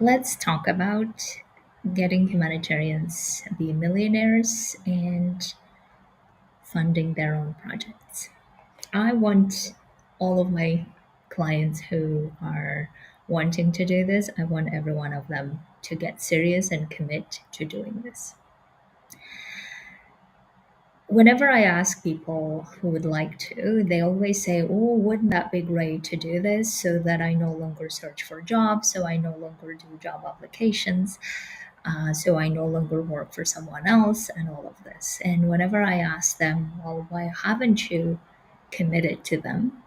Let's talk about getting humanitarians be millionaires and funding their own projects. I want all of my clients who are wanting to do this, I want every one of them to get serious and commit to doing this. Whenever I ask people who would like to, they always say, "Oh, wouldn't that be great to do this so that I no longer search for jobs, so I no longer do job applications, so I no longer work for someone else, and all of this." And whenever I ask them, "Well, why haven't you committed to them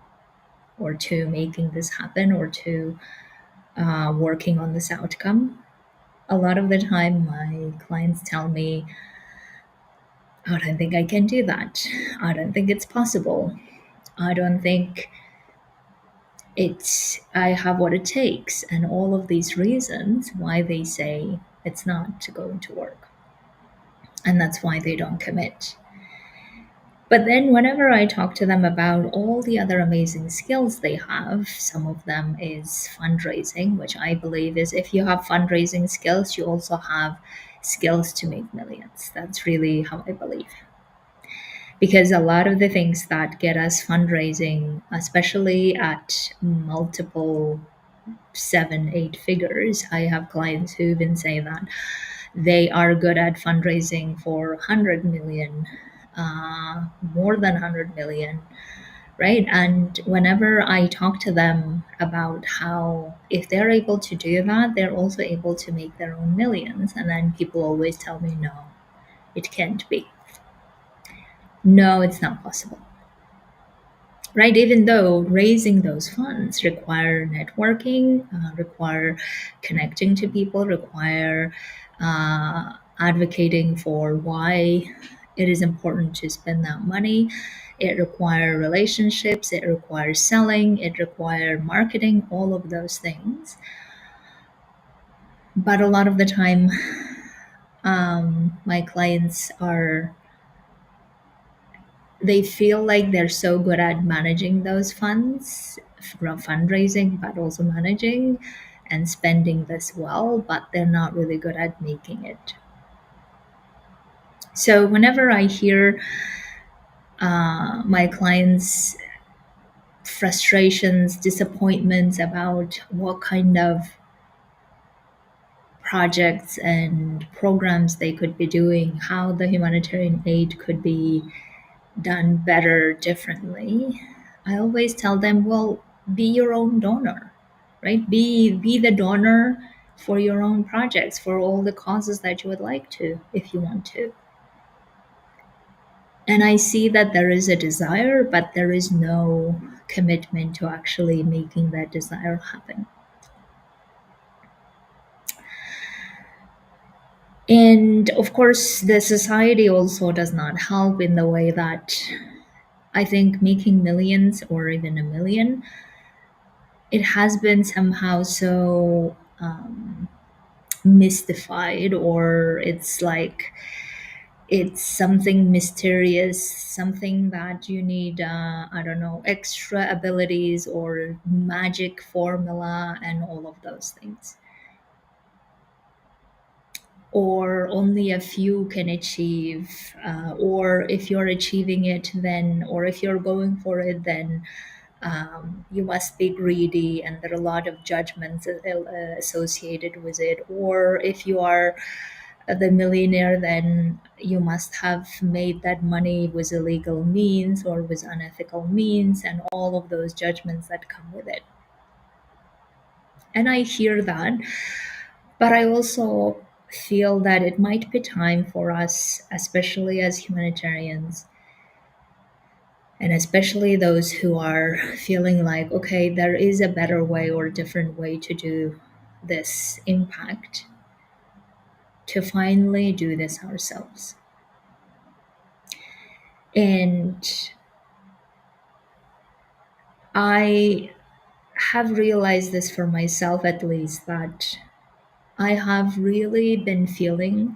or to making this happen or to working on this outcome?" A lot of the time, my clients tell me, "I don't think I can do that. I don't think it's possible. I don't think I have what it takes," and all of these reasons why they say it's not going to work. And that's why they don't commit. But then, whenever I talk to them about all the other amazing skills they have, some of them is fundraising, which I believe is if you have fundraising skills, you also have skills to make millions. That's really how I believe. Because a lot of the things that get us fundraising, especially at multiple seven, eight figures, I have clients who even say that they are good at fundraising for 100 million, more than 100 million, right? And whenever I talk to them about how, if they're able to do that, they're also able to make their own millions. And then people always tell me, no, it can't be. No, it's not possible. Right, even though raising those funds require networking, require connecting to people, require advocating for why it is important to spend that money. It requires relationships, it requires selling, it requires marketing, all of those things. But a lot of the time, my clients are, they feel like they're so good at managing those funds from fundraising, but also managing and spending this well, but they're not really good at making it. So whenever I hear my clients' frustrations, disappointments about what kind of projects and programs they could be doing, how the humanitarian aid could be done better, differently, I always tell them, well, be your own donor, right? Be the donor for your own projects, for all the causes that you would like to, if you want to. And I see that there is a desire, but there is no commitment to actually making that desire happen. And of course, the society also does not help in the way that I think making millions or even a million, it has been somehow so mystified, or it's like it's something mysterious, something that you need, I don't know, extra abilities or magic formula and all of those things. Or only a few can achieve, or if you're achieving it, then, or if you're going for it, then you must be greedy, and there are a lot of judgments associated with it. Or if you are the millionaire, then you must have made that money with illegal means or with unethical means, and all of those judgments that come with it. And I hear that, but I also feel that it might be time for us, especially as humanitarians, and especially those who are feeling like, okay, there is a better way or a different way to do this impact, to finally do this ourselves. And I have realized this for myself, at least, that I have really been feeling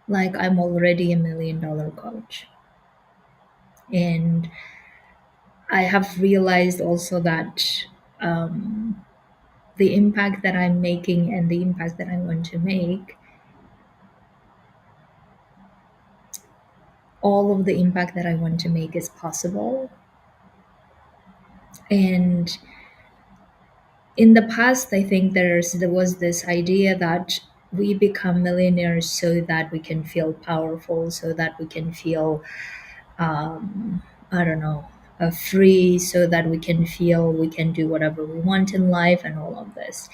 like I'm already a $1 million coach. And I have realized also that the impact that I'm making and the impact that I want to make, all of the impact that I want to make is possible. And in the past, I think there was this idea that we become millionaires so that we can feel powerful, so that we can feel, I don't know, free, so that we can feel we can do whatever we want in life and all of this.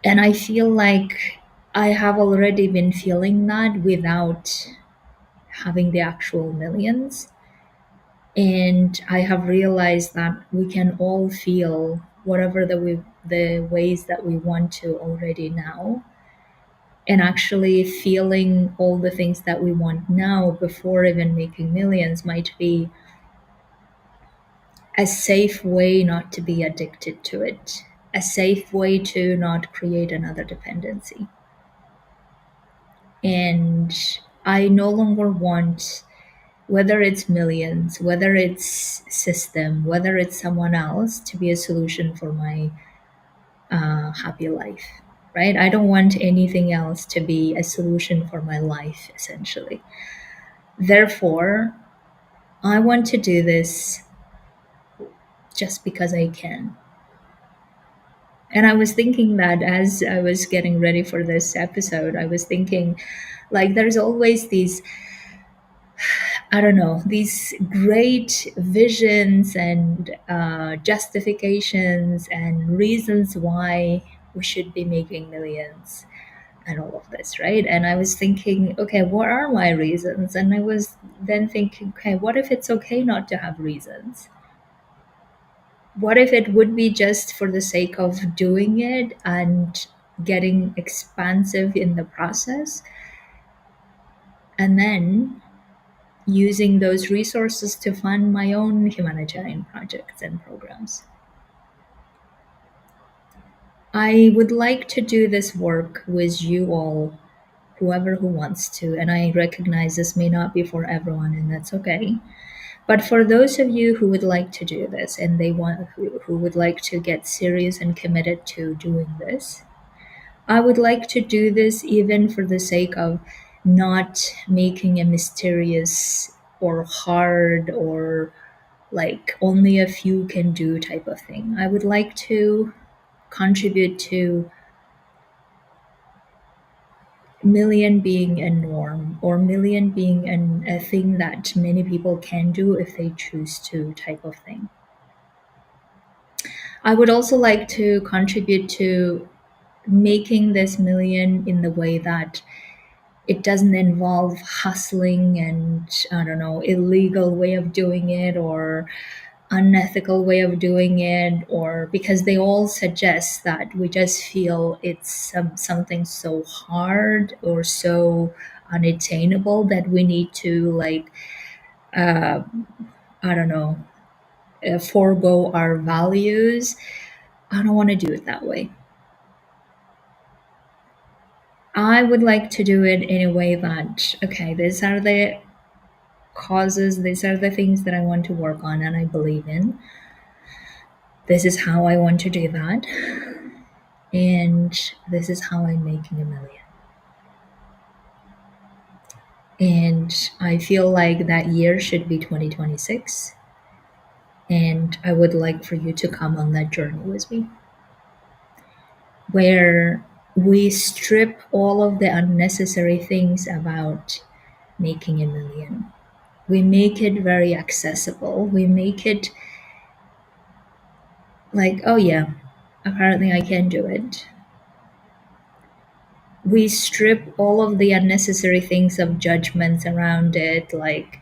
And I feel like I have already been feeling that without having the actual millions. And I have realized that we can all feel whatever the ways that we want to already now. And actually feeling all the things that we want now before even making millions might be a safe way not to be addicted to it, a safe way to not create another dependency. And I no longer want, whether it's millions, whether it's system, whether it's someone else, to be a solution for my happy life, right? I don't want anything else to be a solution for my life, essentially. Therefore, I want to do this just because I can. And I was thinking that as I was getting ready for this episode, I was thinking like there's always these, I don't know, these great visions and justifications and reasons why we should be making millions and all of this, right? And I was thinking, okay, what are my reasons? And I was then thinking, okay, what if it's okay not to have reasons? What if it would be just for the sake of doing it and getting expansive in the process? And then using those resources to fund my own humanitarian projects and programs. I would like to do this work with you all, whoever who wants to, and I recognize this may not be for everyone, and that's okay. But for those of you who would like to do this and who would like to get serious and committed to doing this, I would like to do this even for the sake of not making a mysterious or hard or like only a few can do type of thing. I would like to contribute to million being a norm or million being a thing that many people can do if they choose to type of thing. I would also like to contribute to making this million in the way that it doesn't involve hustling and I don't know illegal way of doing it or unethical way of doing it, or because they all suggest that we just feel it's something so hard or so unattainable that we need to like uh, I don't know forego our values. I don't want to do it that way. I would like to do it in a way that, okay, these are the causes, these are the things that I want to work on and I believe in. This is how I want to do that. And this is how I'm making a million. And I feel like that year should be 2026. And I would like for you to come on that journey with me, where we strip all of the unnecessary things about making a million. We make it very accessible. We make it like, oh yeah, apparently I can do it. We strip all of the unnecessary things of judgments around it, like,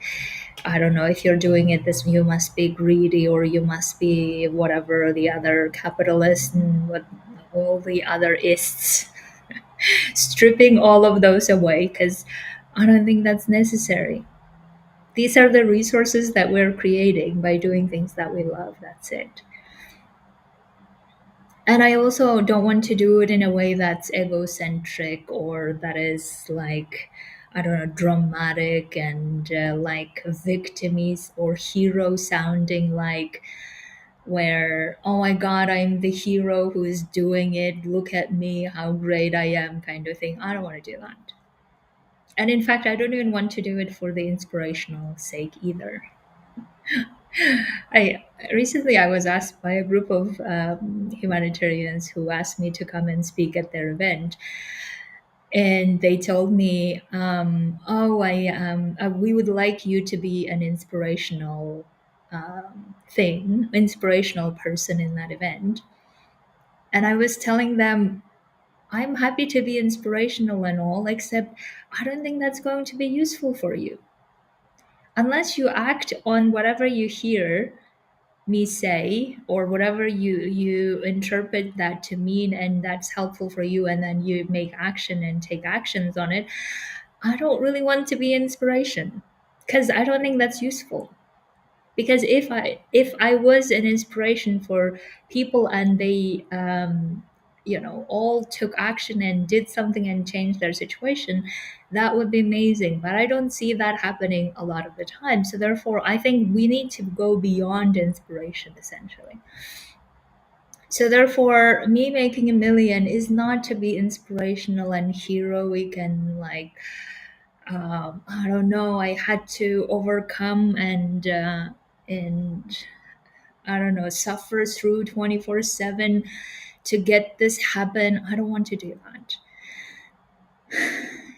I don't know, if you're doing it this, you must be greedy or you must be whatever the other capitalist and what all the other ists. Stripping all of those away because I don't think that's necessary. These are the resources that we're creating by doing things that we love. That's it. And I also don't want to do it in a way that's egocentric or that is like, I don't know, dramatic and like victimies or hero sounding, where, oh my God, I'm the hero who is doing it. Look at me, how great I am, kind of thing. I don't want to do that. And in fact, I don't even want to do it for the inspirational sake either. I recently I was asked by a group of humanitarians who asked me to come and speak at their event, and they told me, "Oh, we would like you to be an inspirational person in that event." And I was telling them, "I'm happy to be inspirational and all, except I don't think that's going to be useful for you unless you act on whatever you hear me say, or whatever you interpret that to mean, and that's helpful for you, and then you make action and take actions on it. I don't really want to be inspiration because I don't think that's useful. Because if I was an inspiration for people and they all took action and did something and changed their situation, that would be amazing. But I don't see that happening a lot of the time. So therefore, I think we need to go beyond inspiration, essentially. So therefore, me making a million is not to be inspirational and heroic and like, I don't know, I had to overcome and I don't know, suffer through 24/7 to get this happen. I don't want to do that.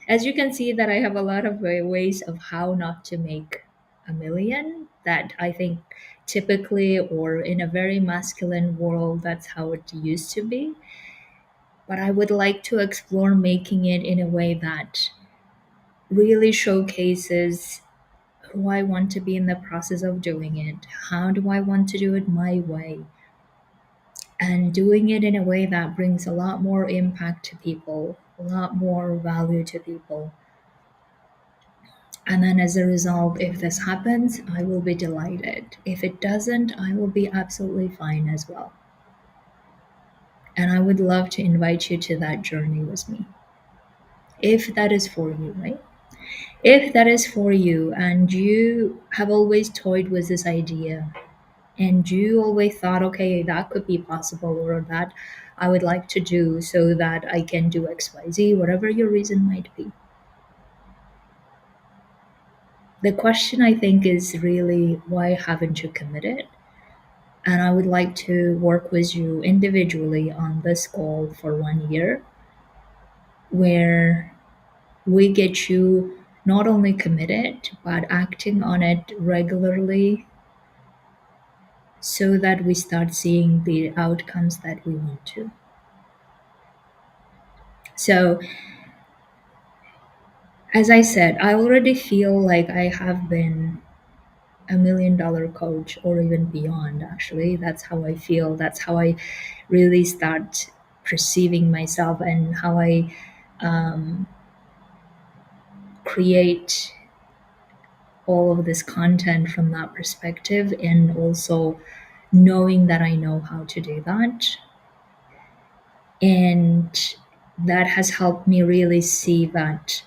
As you can see, that I have a lot of ways of how not to make a million, that I think typically, or in a very masculine world, that's how it used to be. But I would like to explore making it in a way that really showcases who I want to be in the process of doing it. How do I want to do it my way? And doing it in a way that brings a lot more impact to people, a lot more value to people. And then as a result, if this happens, I will be delighted. If it doesn't, I will be absolutely fine as well. And I would love to invite you to that journey with me. If that is for you, right? If that is for you and you have always toyed with this idea and you always thought, okay, that could be possible, or that I would like to do so that I can do XYZ, whatever your reason might be. The question, I think, is really, why haven't you committed? And I would like to work with you individually on this goal for 1 year, where we get you not only committed, but acting on it regularly so that we start seeing the outcomes that we want to. So, as I said, I already feel like I have been a $1 million coach, or even beyond, actually. That's how I feel. That's how I really start perceiving myself, and how I create all of this content from that perspective, and also knowing that I know how to do that. And that has helped me really see that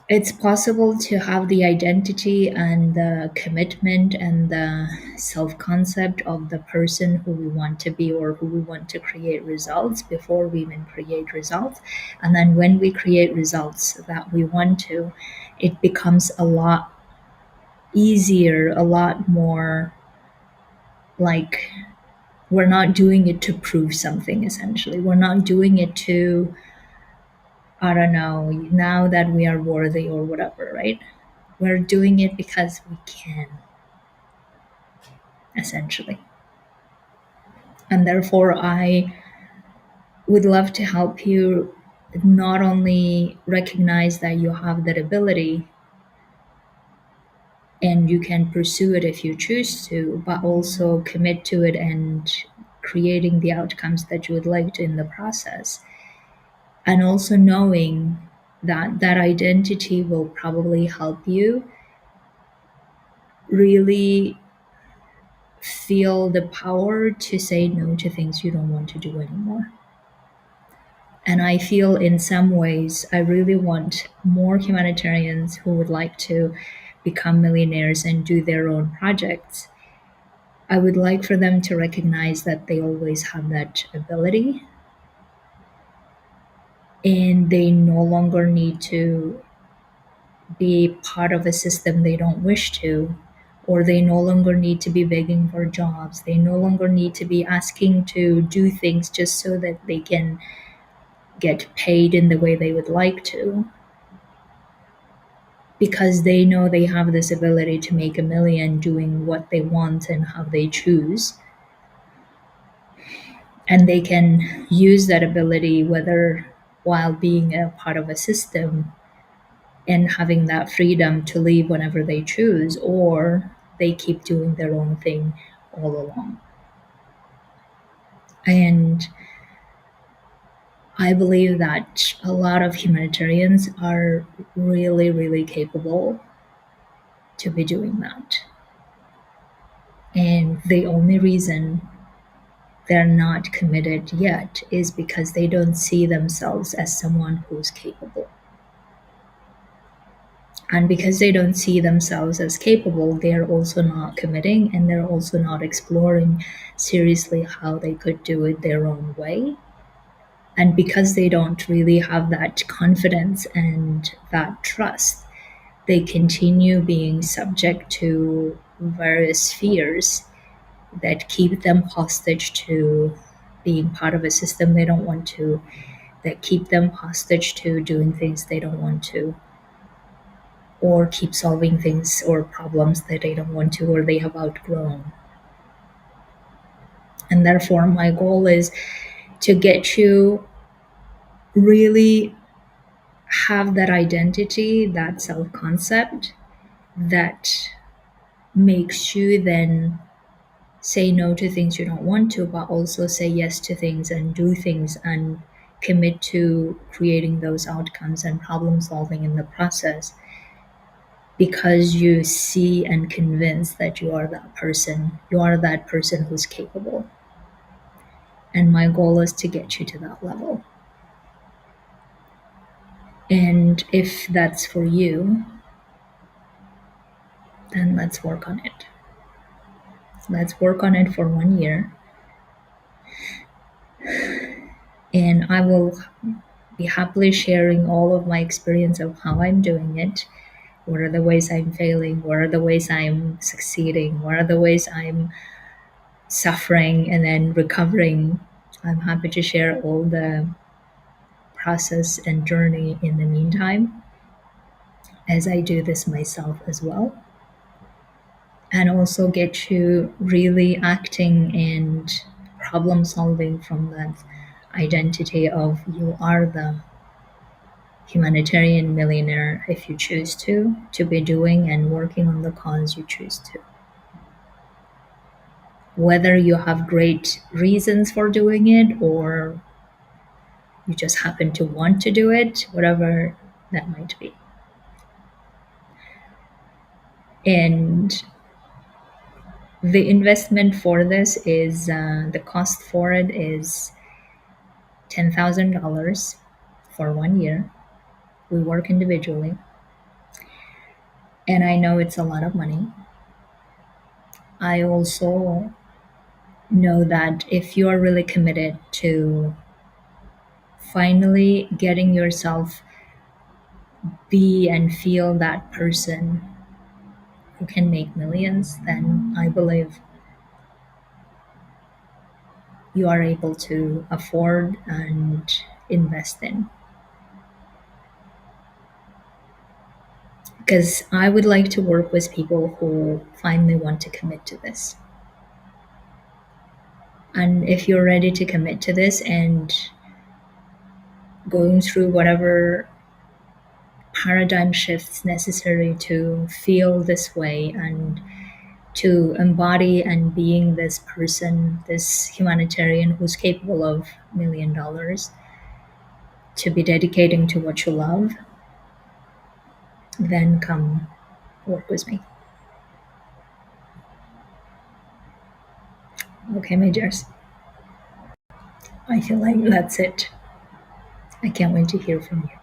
it's possible to have the identity and the commitment and the self concept of the person who we want to be, or who we want to create results, before we even create results. And then when we create results that we want to, it becomes a lot easier, a lot more like, we're not doing it to prove something, essentially. We're not doing it to, I don't know, now that we are worthy or whatever, right? We're doing it because we can, essentially. And therefore, I would love to help you not only recognize that you have that ability and you can pursue it if you choose to, but also commit to it and creating the outcomes that you would like to in the process. And also knowing that that identity will probably help you really feel the power to say no to things you don't want to do anymore. And I feel in some ways, I really want more humanitarians who would like to become millionaires and do their own projects. I would like for them to recognize that they always have that ability and they no longer need to be part of a system they don't wish to, or they no longer need to be begging for jobs. They no longer need to be asking to do things just so that they can get paid in the way they would like to, because they know they have this ability to make a million doing what they want and how they choose. And they can use that ability, whether while being a part of a system and having that freedom to leave whenever they choose, or they keep doing their own thing all along. And I believe that a lot of humanitarians are really, really capable to be doing that. And the only reason they're not committed yet is because they don't see themselves as someone who's capable. And because they don't see themselves as capable, they're also not committing and they're also not exploring seriously how they could do it their own way. And because they don't really have that confidence and that trust, they continue being subject to various fears that keep them hostage to being part of a system they don't want to, that keep them hostage to doing things they don't want to, or keep solving things or problems that they don't want to or they have outgrown. And therefore, my goal is to get you really have that identity, that self concept that makes you then say no to things you don't want to, but also say yes to things and do things and commit to creating those outcomes and problem solving in the process, because you see and convince that you are that person who's capable. And my goal is to get you to that level. And if that's for you, then let's work on it. Let's work on it for 1 year. And I will be happily sharing all of my experience of how I'm doing it. What are the ways I'm failing? What are the ways I'm succeeding? What are the ways I'm suffering and then recovering? I'm happy to share all the process and journey in the meantime, as I do this myself as well. And also get you really acting and problem solving from that identity of you are the humanitarian millionaire if you choose to be doing and working on the cause you choose to. Whether you have great reasons for doing it or you just happen to want to do it, whatever that might be. And the investment for this is the cost for it is $10,000 for 1 year. We work individually. And I know it's a lot of money. I also know that if you are really committed to finally getting yourself be and feel that person who can make millions, then I believe you are able to afford and invest in. Because I would like to work with people who finally want to commit to this. And if you're ready to commit to this and going through whatever paradigm shifts necessary to feel this way and to embody and being this person, this humanitarian who's capable of $1 million, to be dedicating to what you love, then come work with me. Okay, my dears. I feel like that's it. I can't wait to hear from you.